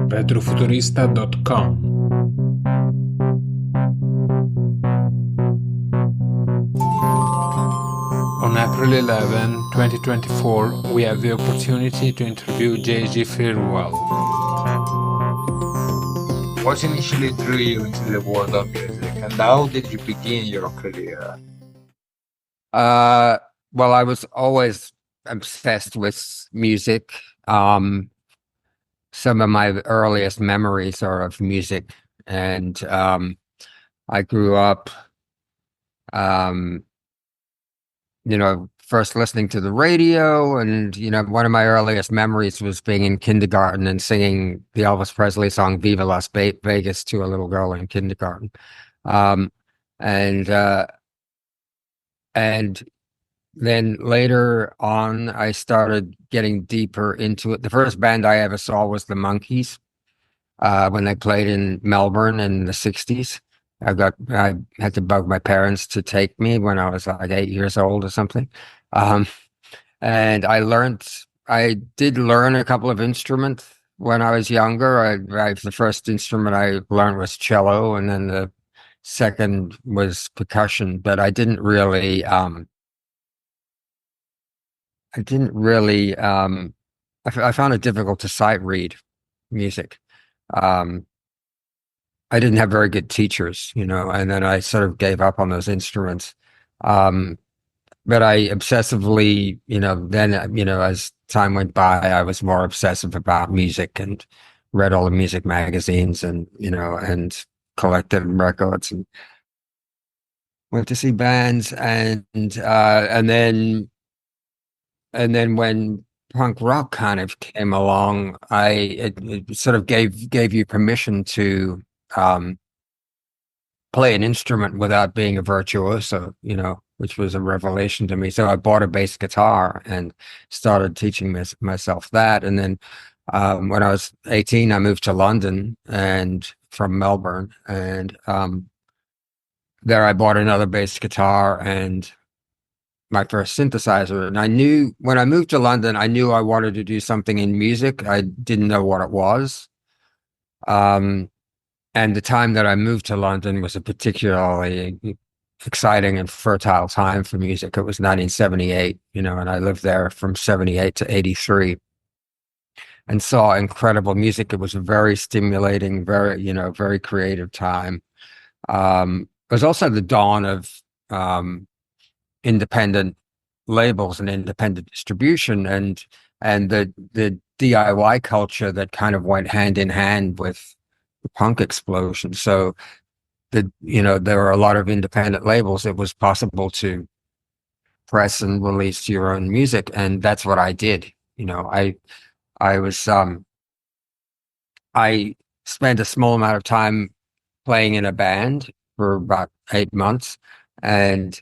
Retrofuturista.com. On April 11, 2024, we have the opportunity to interview J.G. Thirlwell. What initially drew you into the world of music, and how did you begin your career? Well, I was always obsessed with music. Some of my earliest memories are of music, and I grew up, um, first listening to the radio, and one of my earliest memories was being in kindergarten and singing the Elvis Presley song "Viva Las Vegas" to a little girl in kindergarten, um, and and then later on, I started getting deeper into it. The first band I ever saw was the Monkees when they played in Melbourne in the 60s. I had to bug my parents to take me when I was like 8 years old or something. Um, and I did learn a couple of instruments when I was younger. The first instrument I learned was cello, and then the second was percussion, but I didn't really, I found it difficult to sight read music. Um, I didn't have very good teachers, and then I sort of gave up on those instruments. Um, but I obsessively, as time went by, I was more obsessive about music and read all the music magazines and collected records and went to see bands and then when punk rock kind of came along, it sort of gave you permission to um, play an instrument without being a virtuoso, which was a revelation to me. So I bought a bass guitar and started teaching myself that. And then when I was 18, I moved to London and from Melbourne, and there I bought another bass guitar and my first synthesizer. And I knew when I moved to London, I knew I wanted to do something in music. I didn't know what it was. Um, and the time that I moved to London was a particularly exciting and fertile time for music. It was 1978, and I lived there from 78 to 83 and saw incredible music. It was a very stimulating, very creative time. It was also the dawn of independent labels and independent distribution and the DIY culture that kind of went hand in hand with the punk explosion. So there were a lot of independent labels. It was possible to press and release your own music, and that's what I did. I was I spent a small amount of time playing in a band for about 8 months, and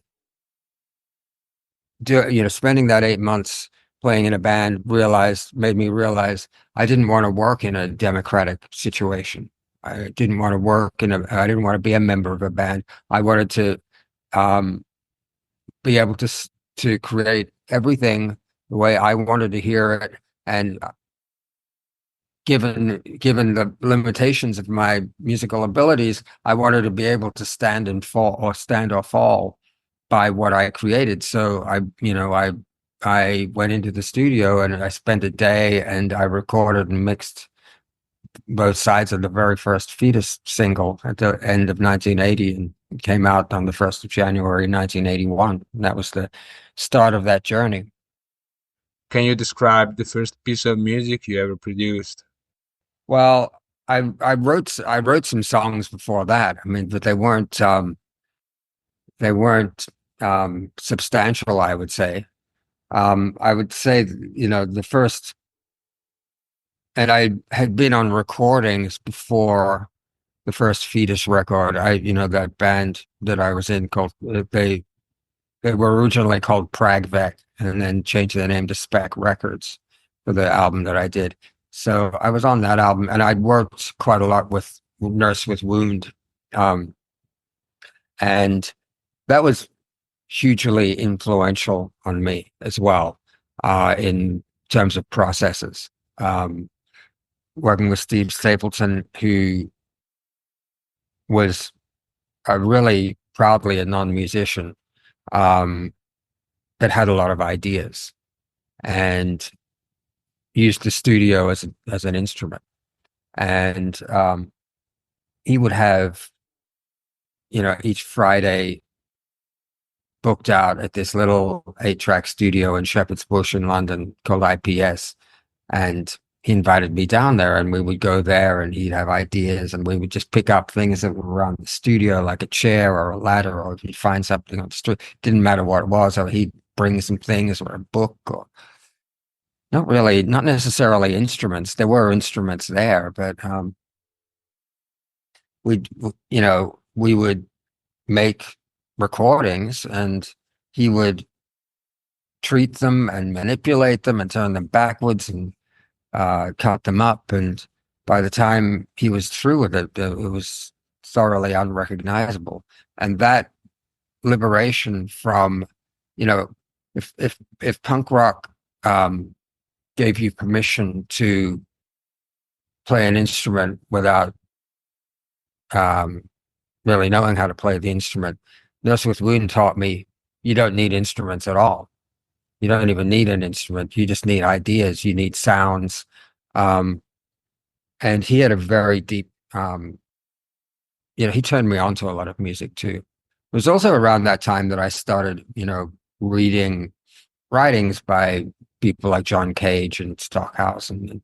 spending that 8 months playing in a band made me realize I didn't want to work in a democratic situation. I didn't want to be a member of a band. I wanted to be able to create everything the way I wanted to hear it. And given the limitations of my musical abilities, I wanted to be able to stand or fall by what I created. So I went into the studio and I spent a day and I recorded and mixed both sides of the very first Fetus single at the end of 1980 and came out on the 1st of January 1981. And that was the start of that journey. Can you describe the first piece of music you ever produced? Well, I wrote some songs before that. I mean, but they weren't substantial, I would say. I would say, the first, and I had been on recordings before the first Fetus record. That band that I was in called, they were originally called Pragvet and then changed their name to Spec Records for the album that I did. So I was on that album, and I'd worked quite a lot with Nurse with Wound. And that was hugely influential on me as well, in terms of processes. working with Steve Stapleton, who was really proudly a non-musician, um, that had a lot of ideas and used the studio as an instrument. And he would have, each Friday booked out at this little 8-track studio in Shepherd's Bush in London called IPS. And he invited me down there, and we would go there, and he'd have ideas, and we would just pick up things that were around the studio, like a chair or a ladder, or if he'd find something on the street, didn't matter what it was, or he'd bring some things or a book, or not necessarily instruments. There were instruments there, but we we would make recordings, and he would treat them and manipulate them and turn them backwards and cut them up. And by the time he was through with it, it was thoroughly unrecognizable. And that liberation from, you know, if punk rock gave you permission to play an instrument without really knowing how to play the instrument, Nurse with Wound taught me you don't need instruments at all. You don't even need an instrument. You just need ideas. You need sounds. And he had a very deep, he turned me on to a lot of music too. It was also around that time that I started, reading writings by people like John Cage and Stockhouse and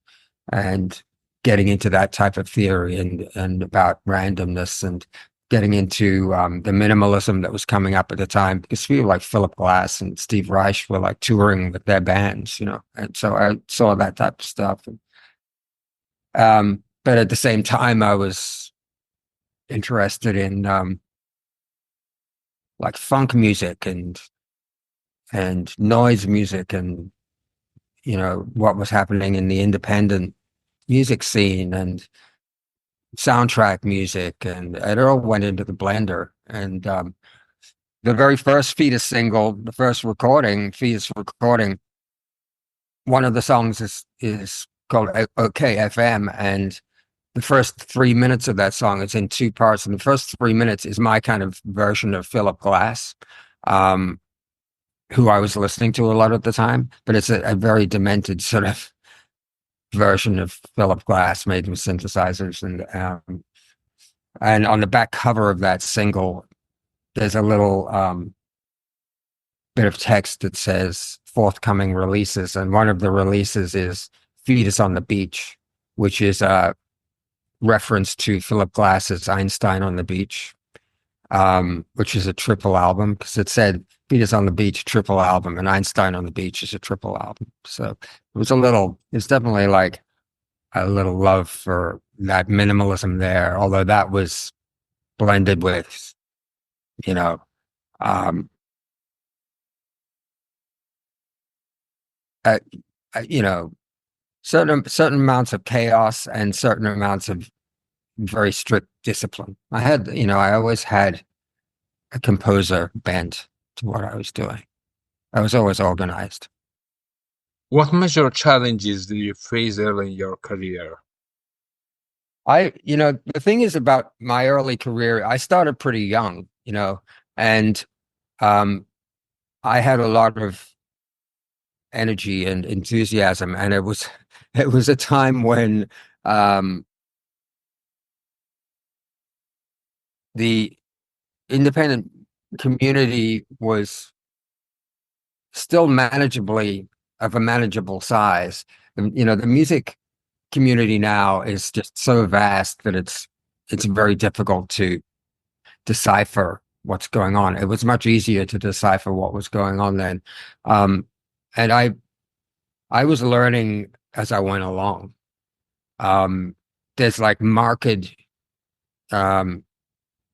getting into that type of theory and about randomness, and getting into the minimalism that was coming up at the time, because people like Philip Glass and Steve Reich were like touring with their bands, and so I saw that type of stuff. But at the same time, I was interested in like funk music and noise music, and what was happening in the independent music scene and soundtrack music, and it all went into the blender. And the very first Fetus single, the first Fetus recording, one of the songs is called OK FM, and the first 3 minutes of that song, it's in two parts, and the first 3 minutes is my kind of version of Philip Glass, who I was listening to a lot at the time, but it's a very demented sort of version of Philip Glass made with synthesizers. And on the back cover of that single, there's a little bit of text that says forthcoming releases, and one of the releases is Fetus on the Beach, which is a reference to Philip Glass's Einstein on the Beach, which is a triple album, because it said Fetus on the Beach, triple album, and Einstein on the Beach is a triple album. So it's definitely like a little love for that minimalism there, although that was blended with, um, uh, you know, certain amounts of chaos and certain amounts of very strict discipline. I always had a composer bent to what I was doing. I was always organized. What major challenges did you face early in your career? The thing is about my early career, I started pretty young, and I had a lot of energy and enthusiasm, and it was a time when the independent community was still of a manageable size. The music community now is just so vast that it's very difficult to decipher what's going on. It was much easier to decipher what was going on then. And I was learning as I went along. There's like marked,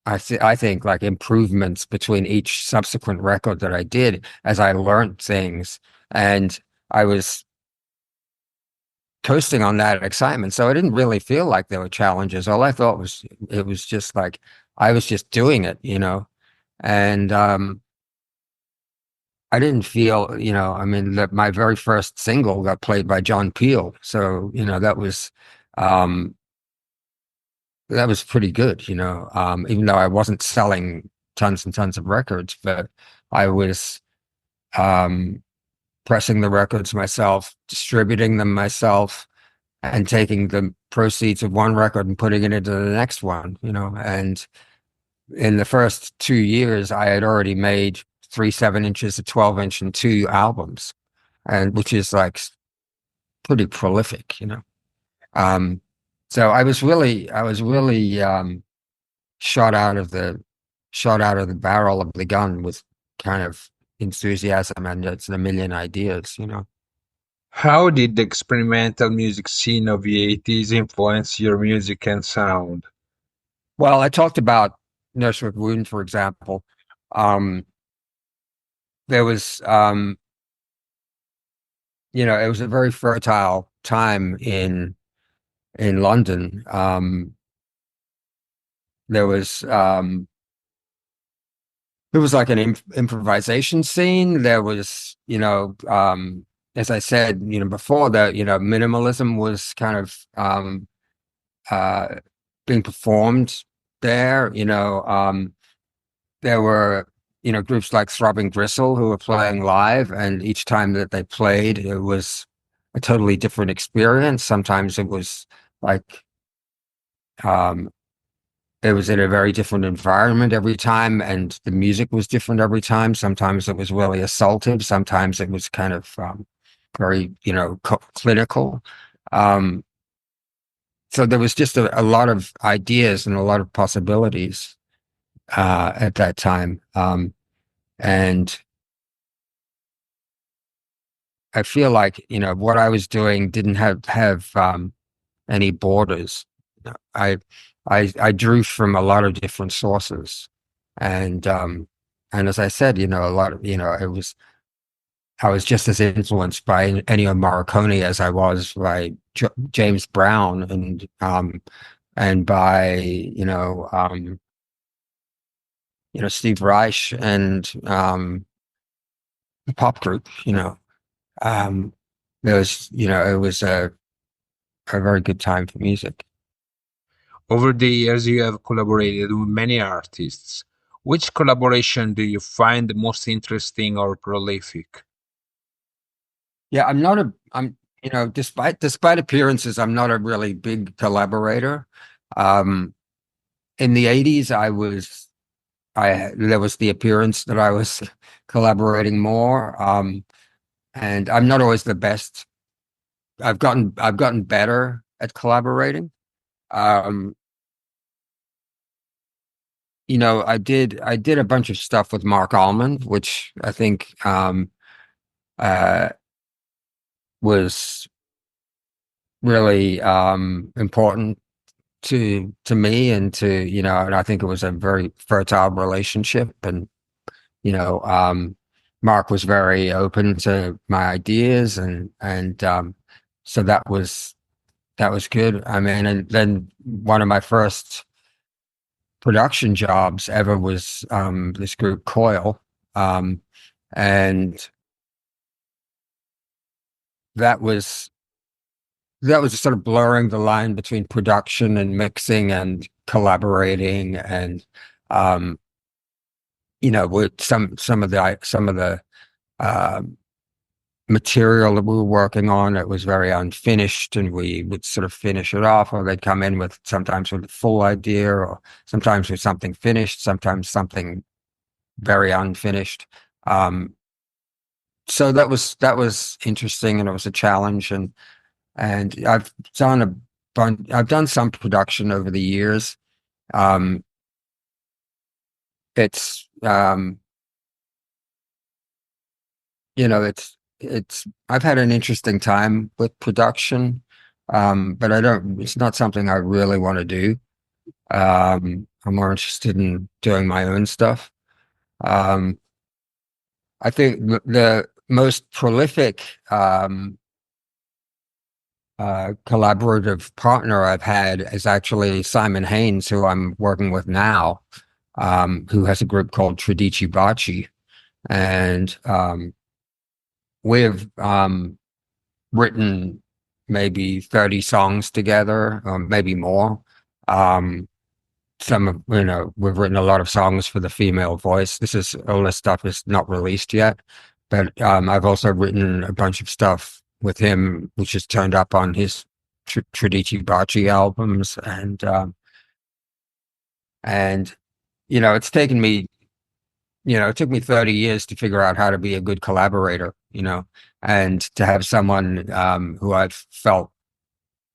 I think like improvements between each subsequent record that I did as I learned things, and I was coasting on that excitement. So I didn't really feel like there were challenges. All I thought was it was just like I was just doing it, and I didn't feel, my very first single got played by John Peel. So, that was Um, that was pretty good, even though I wasn't selling tons and tons of records, but I was um, pressing the records myself, distributing them myself, and taking the proceeds of one record and putting it into the next one, and in the first 2 years, I had already made three 7 inches, a 12 inch, and two albums, and which is like pretty prolific. Um, so I was really shot out of the shot out of the barrel of the gun with kind of enthusiasm and it's a million ideas. How did the experimental music scene of the 80s influence your music and sound? Well, I talked about Nurse with Wound, for example. Um, there was, it was a very fertile time in London. There was It was like an improvisation scene. There was, as I said, before that, minimalism was kind of uh, being performed there. There were, groups like Throbbing Gristle who were playing live, and each time that they played, it was a totally different experience. Sometimes it was like um, it was in a very different environment every time, and the music was different every time. Sometimes it was really assaultive. Sometimes it was kind of very, clinical. Um, so there was just a lot of ideas and a lot of possibilities at that time. And I feel like, what I was doing didn't have any borders. I I drew from a lot of different sources, and as I said, a lot of I was just as influenced by Ennio Morricone as I was by James Brown and by Steve Reich and the pop group. Um, it was a very good time for music. Over the years, you have collaborated with many artists. Which collaboration do you find the most interesting or prolific? Yeah, I'm, despite appearances, I'm not a really big collaborator. Um, in the 80s, there was the appearance that I was collaborating more. And I'm not always the best. I've gotten better at collaborating. Um, I did a bunch of stuff with Mark Allman, which I think uh was really important to me and and I think it was a very fertile relationship, and Mark was very open to my ideas, and so that was good. I mean, and then one of my first production jobs ever was this group Coil, um, and that was that was sort of blurring the line between production and mixing and collaborating, and um, with some of the um material that we were working on, it was very unfinished, and we would sort of finish it off, or they'd come in with sometimes with a full idea, or sometimes with something finished, sometimes something very unfinished. So that was interesting, and it was a challenge, and I've done some production over the years. Um, it's I've had an interesting time with production, but it's not something I really want to do. I'm more interested in doing my own stuff. Um, I think the most prolific collaborative partner I've had is actually Simon Haynes, who I'm working with now, who has a group called Tradici Baci. And we've written maybe 30 songs together, or maybe more. Um, some of, we've written a lot of songs for the female voice. All this stuff is not released yet, but I've also written a bunch of stuff with him, which is turned up on his Tradici Baci albums, and it's taken me, it took me 30 years to figure out how to be a good collaborator, and to have someone who I've felt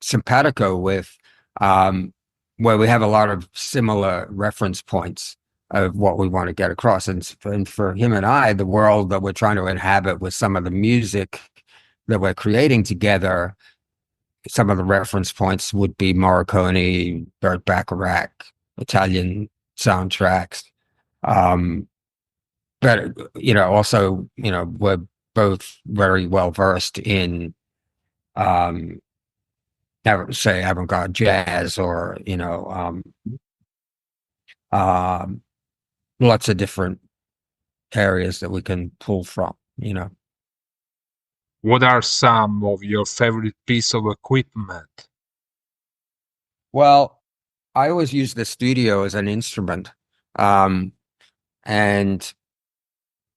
simpatico with, um, where we have a lot of similar reference points of what we want to get across. And for him and I, the world that we're trying to inhabit with some of the music that we're creating together, some of the reference points would be Morricone, Burt Bacharach, Italian soundtracks. Um, but also, we're both very well versed in um, say avant-garde jazz, or um, lots of different areas that we can pull from. What are some of your favorite piece of equipment? Well, I always use the studio as an instrument, um, and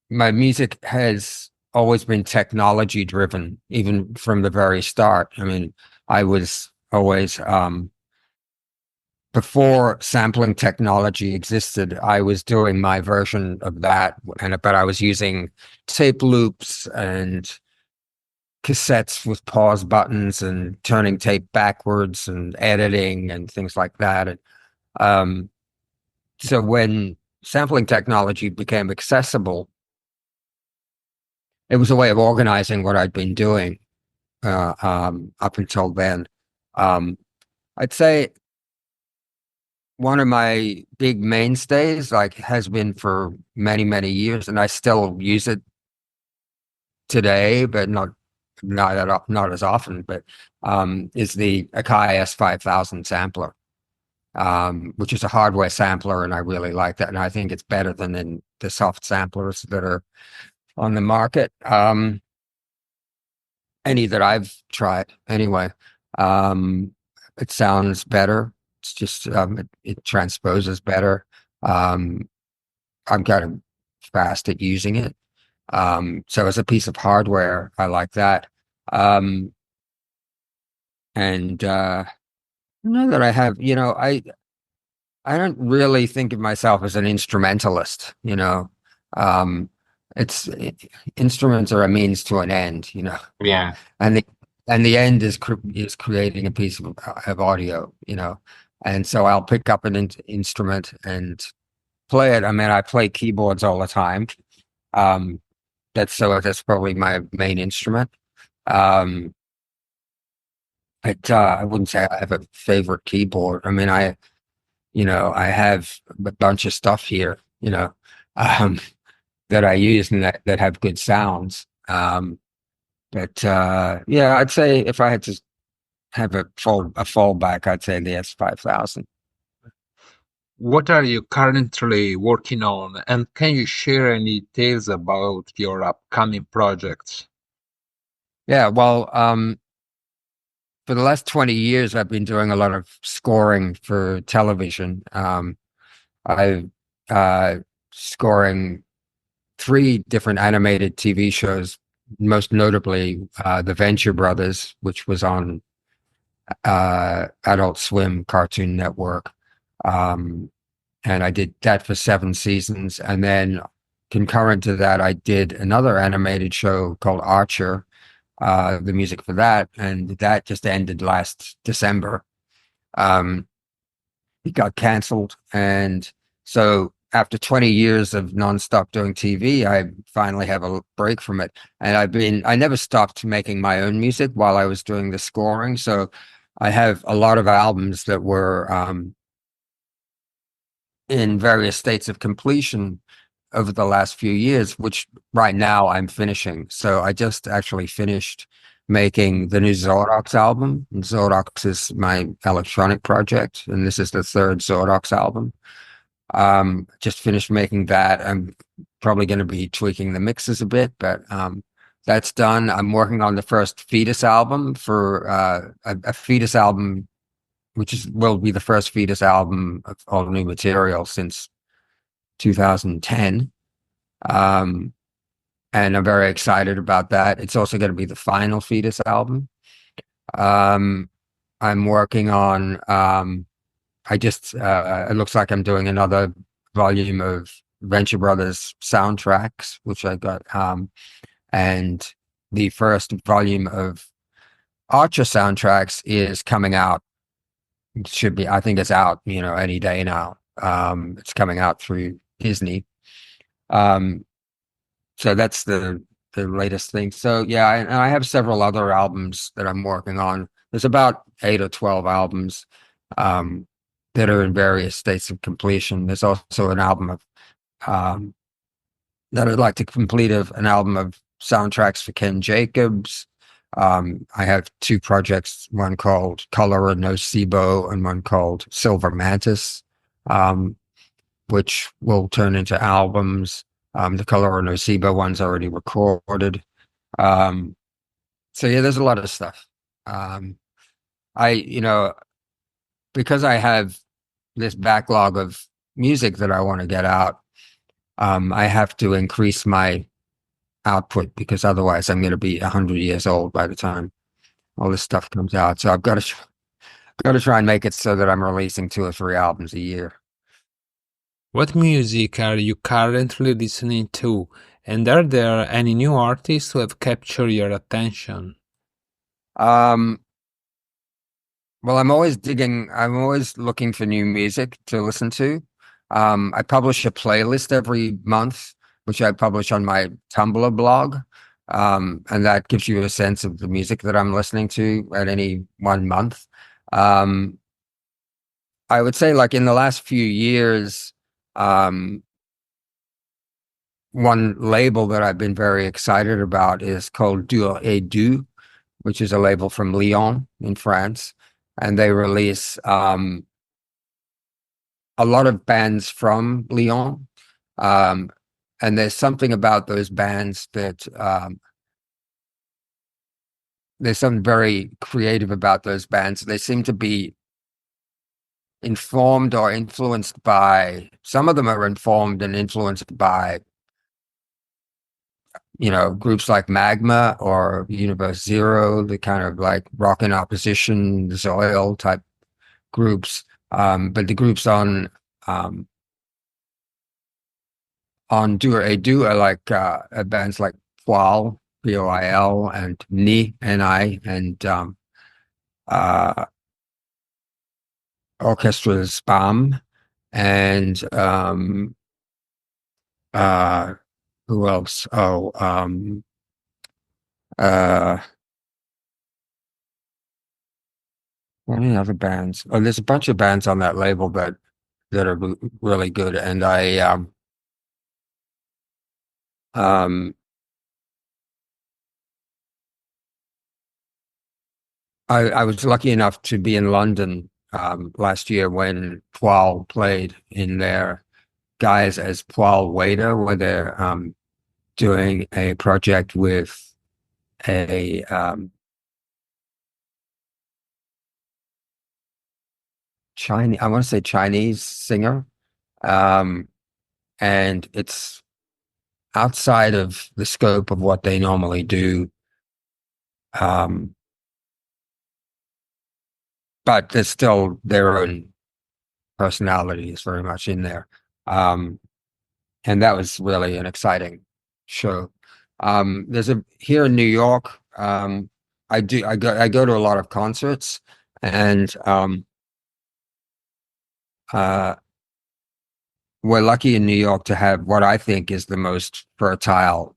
my music has always been technology driven, even from the very start. I mean, I was always before sampling technology existed, I was doing my version of that, but I was using tape loops and cassettes with pause buttons and turning tape backwards and editing and things like that. And um, so when sampling technology became accessible, it was a way of organizing what I'd been doing up until then. Um, I'd say one of my big mainstays, like, has been for many, many years, and I still use it today, but not as often. But is the Akai S5000 sampler, which is a hardware sampler, and I really like that, and I think it's better than in the soft samplers that are on the market. Any that I've tried, anyway. Um, it sounds better. It's just it transposes better. Um, I'm kind of fast at using it. So as a piece of hardware, I like that. Um, and know that I have, I don't really think of myself as an instrumentalist. Um, instruments are a means to an end. Yeah. And the end is creating a piece of audio. And so I'll pick up an instrument and play it. I mean, I play keyboards all the time. Um, that's probably my main instrument. Um, I wouldn't say I have a favorite keyboard. I mean, I have a bunch of stuff here, um, that I use and that have good sounds. But yeah, I'd say if I had to have a fallback, I'd say the S5000. What are you currently working on, and can you share any details about your upcoming projects? Yeah, well, for the last 20 years, I've been doing a lot of scoring for television. I've scoring three different animated TV shows, most notably The Venture Brothers, which was on Adult Swim Cartoon Network. Um, and I did that for 7 seasons. And then concurrent to that, I did another animated show called Archer, the music for that, and that just ended last December. Um, it got canceled, and so after 20 years of nonstop doing TV, I finally have a break from it. And I never stopped making my own music while I was doing the scoring. So I have a lot of albums that were in various states of completion over the last few years, which right now I'm finishing. So I just actually finished making the new Zordox album. And Zordox is my electronic project, and this is the third Zordox album. Just finished making that. I'm probably going to be tweaking the mixes a bit, but That's done. I'm working on the first Fetus album for a Fetus album, which will be the first Fetus album of all new material since 2010. Um, and I'm very excited about that. It's also going to be the final Fetus album. Um, I'm working on, it looks like I'm doing another volume of Venture Brothers soundtracks, which I got, and the first volume of Archer soundtracks is coming out. It should be, I think it's out, any day now. It's coming out through Disney. Um, so that's the latest thing. So yeah, and I have several other albums that I'm working on. There's about 8 or 12 albums um, that are in various states of completion. There's also an album of um, that I'd like to complete an album of soundtracks for Ken Jacobs. I have two projects, one called Color Nocebo and one called Silver Mantis, um, which will turn into albums. The Color Nocebo one's already recorded. Um, so yeah, there's a lot of stuff. Um, I because I have this backlog of music that I want to get out, I have to increase my output because otherwise I'm going to be 100 years old by the time all this stuff comes out. So I've got to try and make it so that I'm releasing 2 or 3 albums a year. What music are you currently listening to, and are there any new artists who have captured your attention? Um, well, I'm always looking for new music to listen to. I publish a playlist every month, which I publish on my Tumblr blog. And that gives you a sense of the music that I'm listening to at any one month. Um, I would say like in the last few years, um, one label that I've been very excited about is called Dur et Du, which is a label from Lyon in France. And they release a lot of bands from Lyon. Um, and there's something about those bands that there's something very creative about those bands. They seem to be informed or influenced by, some of them are informed and influenced by, groups like Magma or Universe Zero, the kind of like rock in opposition, Zoil type groups. But the groups um, on Do or Do are like bands like Poil, Poil, and Ni, Ni, and uh, Orchestra Spam, and uh, who else? Oh, uh, what are the other bands? Oh, there's a bunch of bands on that label that are really good, and um, I was lucky enough to be in London last year when Poil played in their guys as Poil Waiter, where they're doing a project with a Chinese, I want to say Chinese singer, um, and it's outside of the scope of what they normally do. Um, but there's still their own personality is very much in there. Um, and that was really an exciting show. There's a here in New York. I go to a lot of concerts, and uh, we're lucky in New York to have what I think is the most fertile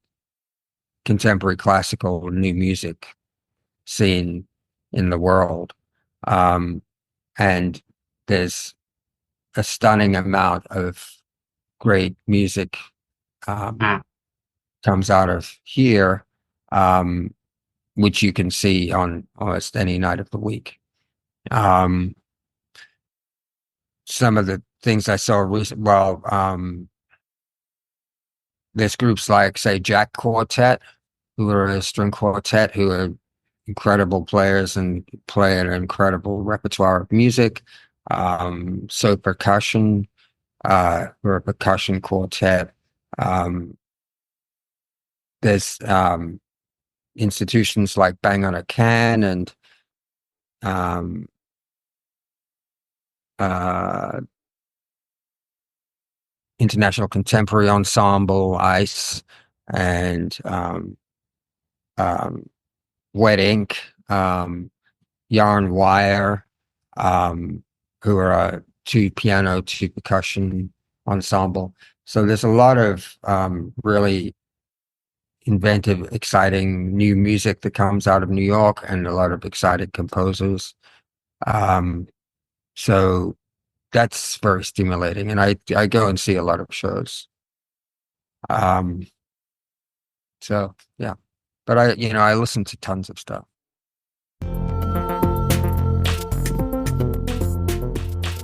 contemporary classical new music scene in the world. Um, and there's a stunning amount of great music comes out of here, um, which you can see on almost any night of the week. Um, some of the things I saw recent, well, there's groups like, say, Jack Quartet. who are a string quartet who are incredible players and play an incredible repertoire of music. So percussion, who are a percussion quartet. Um, there's institutions like Bang on a Can and um, uh, International Contemporary Ensemble, ICE, and um, Wet Ink, Yarn Wire, who are a two piano, two percussion ensemble. So there's a lot of really inventive, exciting new music that comes out of New York and a lot of exciting composers. Um, so that's very stimulating. And I go and see a lot of shows. Um, so yeah, but I listen to tons of stuff.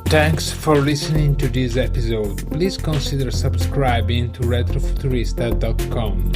Thanks for listening to this episode. Please consider subscribing to retrofuturista.com.